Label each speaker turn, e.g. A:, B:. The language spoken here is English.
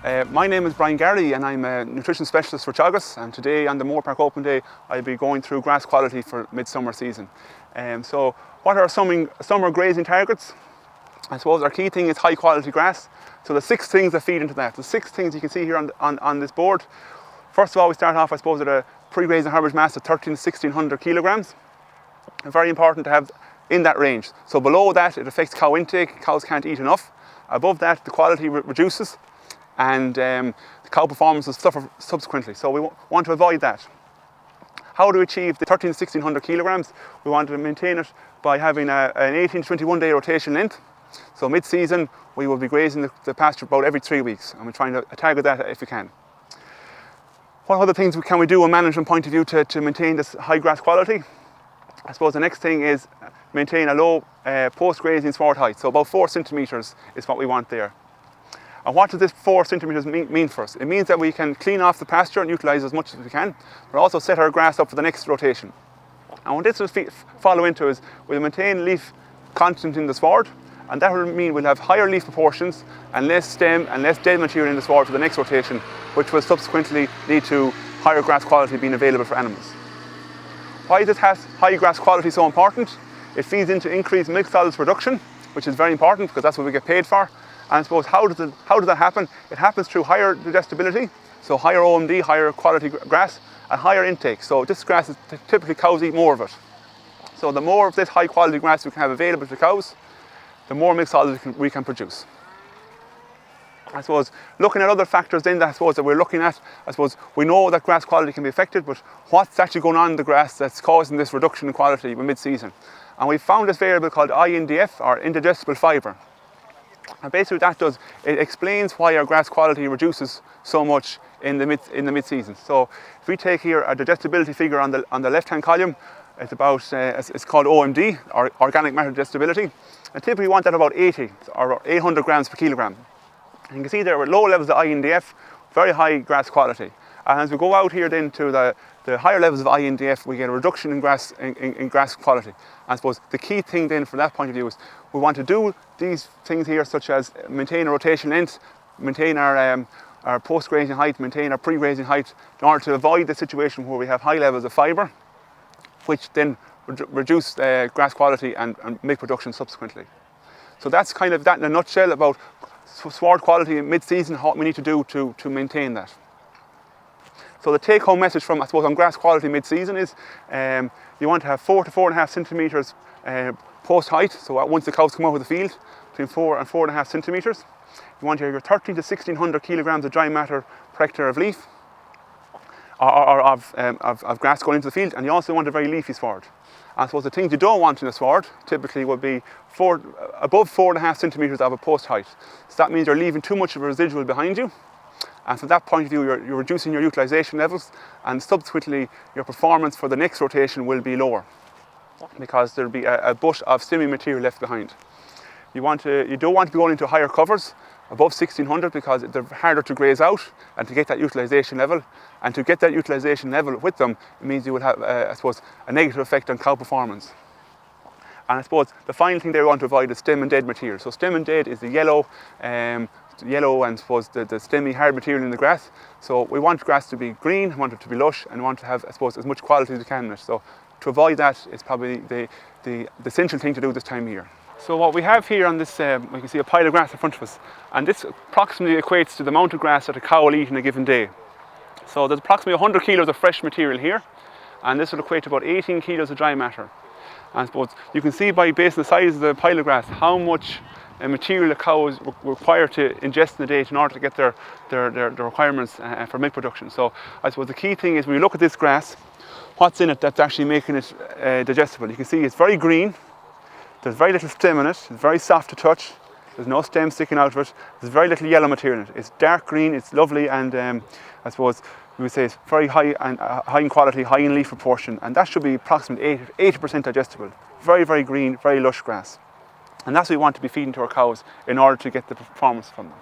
A: My name is Garry and I'm a nutrition specialist for Teagasc, and today on the Moorepark Open Day I'll be going through grass quality for midsummer season. So what are summer grazing targets? I suppose our key thing is high quality grass. So the 6 things that feed into that. The 6 things you can see here on this board. First of all, we start off I suppose at a pre-grazing herbage mass of 1300 to 1600 kilograms. Very important to have in that range. So below that it affects cow intake, cows can't eat enough. Above that the quality reduces and the cow performance will suffer subsequently. So we want to avoid that. How do we achieve the 1300 to 1600 kilograms? We want to maintain it by having an 18 to 21 day rotation length. So mid-season we will be grazing the pasture about every 3 weeks, and we're trying to target that if we can. What other things can we do from a management point of view to maintain this high grass quality? I suppose the next thing is maintain a low post-grazing sward height. So about 4 centimetres is what we want there. And what does this 4 centimetres mean for us? It means that we can clean off the pasture and utilise as much as we can, but also set our grass up for the next rotation. And what this will follow into is we'll maintain leaf content in the sward, and that will mean we'll have higher leaf proportions and less stem and less dead material in the sward for the next rotation, which will subsequently lead to higher grass quality being available for animals. Why is this high grass quality so important? It feeds into increased milk solids production, which is very important because that's what we get paid for. And I suppose how does that happen? It happens through higher digestibility, so higher OMD, higher quality grass, and higher intake. So this grass is typically cows eat more of it. So the more of this high quality grass we can have available to cows, the more milk solids we can produce. I suppose looking at other factors then that we're looking at, I suppose we know that grass quality can be affected, but what's actually going on in the grass that's causing this reduction in quality mid-season? And we found this variable called INDF, or indigestible fibre. And basically what that does, it explains why our grass quality reduces so much in the mid-season. So if we take here a digestibility figure on the left-hand column, it's called OMD, or organic matter digestibility. And typically we want that about 80 or 800 grams per kilogram. And you can see there with low levels of INDF, very high grass quality. And as we go out here then to the higher levels of INDF, we get a reduction in grass quality. I suppose the key thing then from that point of view is we want to do these things here, such as maintain a rotation length, maintain our post-grazing height, maintain our pre-grazing height, in order to avoid the situation where we have high levels of fibre, which then reduce grass quality and milk production subsequently. So that's kind of that in a nutshell about sward quality in mid-season, what we need to do to maintain that. So the take-home message from, I suppose, on grass quality mid-season is you want to have 4 to 4.5 centimetres post height. So once the cows come out of the field, between 4 and 4.5 centimetres. You want your 13 to 1600 kilograms of dry matter per hectare of leaf, or of grass going into the field, and you also want a very leafy sward. And I suppose the things you don't want in a sward typically would be above 4.5 centimetres of a post height. So that means you're leaving too much of a residual behind you. And from that point of view, you're reducing your utilisation levels, and subsequently your performance for the next rotation will be lower because there'll be a butt of stimming material left behind. You don't want to be going into higher covers above 1600 because they're harder to graze out and to get that utilisation level. And to get that utilisation level with them, it means you will have, I suppose, a negative effect on cow performance. And I suppose the final thing they want to avoid is stem and dead material. So stem and dead is the yellow and suppose the stemmy hard material in the grass. So we want grass to be green, want it to be lush, and want to have, I suppose, as much quality as we can in it. So to avoid that is probably the essential thing to do this time of year. So what we have here on this, we can see a pile of grass in front of us, and this approximately equates to the amount of grass that a cow will eat in a given day. So there's approximately 100 kilos of fresh material here, and this will equate to about 18 kilos of dry matter. And I suppose you can see based on the size of the pile of grass how much material a cow is required to ingest in a day in order to get their requirements for milk production. So I suppose the key thing is when you look at this grass, what's in it that's actually making it digestible. You can see it's very green, there's very little stem in it, it's very soft to touch, there's no stem sticking out of it, there's very little yellow material in it. It's dark green, it's lovely, and I suppose we would say it's very high in quality, high in leaf proportion, and that should be approximately 80% digestible. Very, very green, very lush grass. And that's what we want to be feeding to our cows in order to get the performance from them.